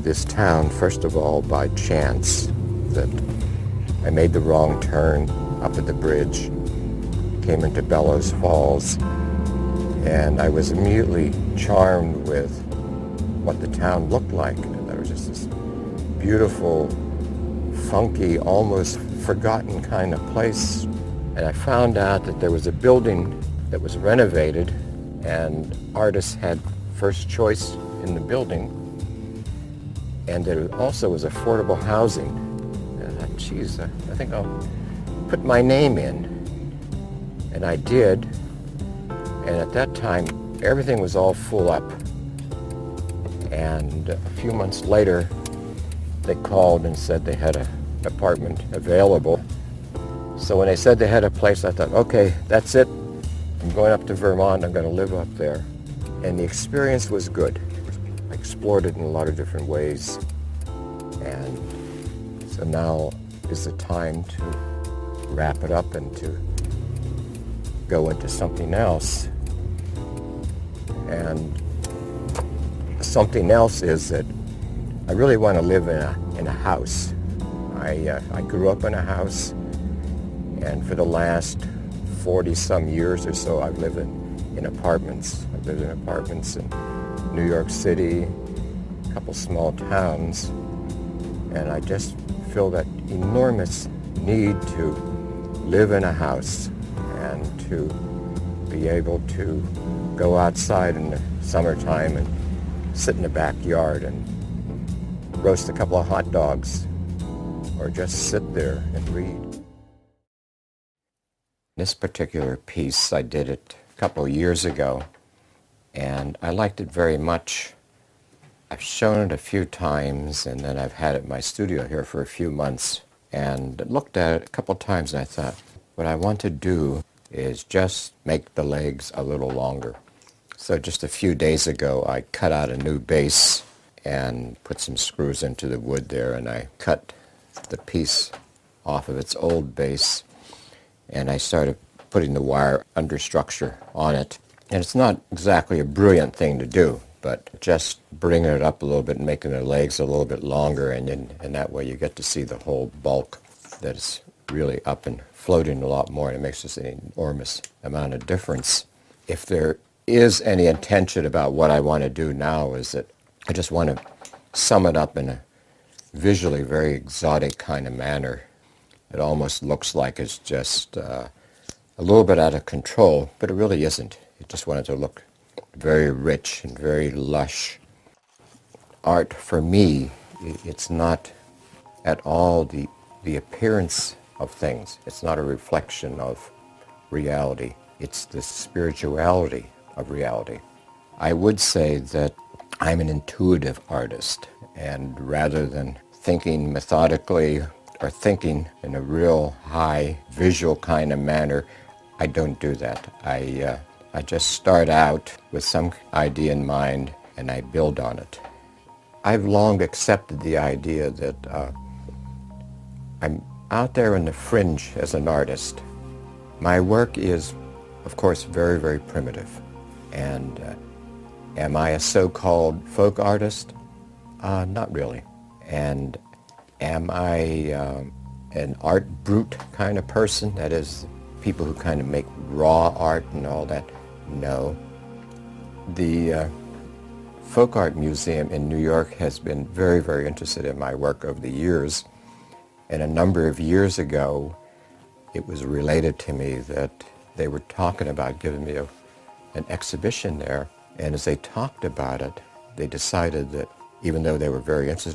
this town, first of all, by chance. That I made the wrong turn up at the bridge, came into Bellows Falls, and I was immediately charmed with what the town looked like. There was just this beautiful, funky, almost forgotten kind of place. And I found out that there was a building that was renovated, and artists had first choice in the building, and there also was affordable housing. And I thought, geez, I think I'll put my name in. And I did, and at that time, everything was all full up. And a few months later, they called and said they had an apartment available. So when they said they had a place, I thought, okay, that's it. I'm going up to Vermont. I'm going to live up there. And the experience was good. I explored it in a lot of different ways. And so now is the time to wrap it up and to go into something else. And something else is that I really want to live in a house. I grew up in a house, and for the last 40-some years or so, I've lived in apartments. I've lived in apartments in New York City, a couple small towns, and I just feel that enormous need to live in a house and to be able to go outside in the summertime and sit in the backyard and roast a couple of hot dogs or just sit there and read. This particular piece, I did it a couple of years ago, and I liked it very much. I've shown it a few times, and then I've had it in my studio here for a few months, and looked at it a couple of times, and I thought, what I want to do is just make the legs a little longer. So just a few days ago, I cut out a new base and put some screws into the wood there, and I cut the piece off of its old base, and I started putting the wire understructure on it. And it's not exactly a brilliant thing to do, but just bringing it up a little bit and making the legs a little bit longer, and that way you get to see the whole bulk that is really up and floating a lot more, and it makes just an enormous amount of difference. If there is any intention about what I want to do now, is that I just want to sum it up in a visually very exotic kind of manner. It almost looks like it's just a little bit out of control, but it really isn't. It just wanted to look very rich and very lush. Art, for me, it's not at all the appearance of things. It's not a reflection of reality. It's the spirituality of reality. I would say that I'm an intuitive artist, and rather than thinking methodically or thinking in a real high visual kind of manner, I don't do that. I just start out with some idea in mind and I build on it. I've long accepted the idea that I'm out there in the fringe as an artist. My work is, of course, very, very primitive. And am I a so-called folk artist? Not really. And am I an art brute kind of person? That is, people who kind of make raw art and all that? No. The Folk Art Museum in New York has been very, very interested in my work over the years. And a number of years ago, it was related to me that they were talking about giving me an exhibition there. And as they talked about it, they decided that even though they were very interested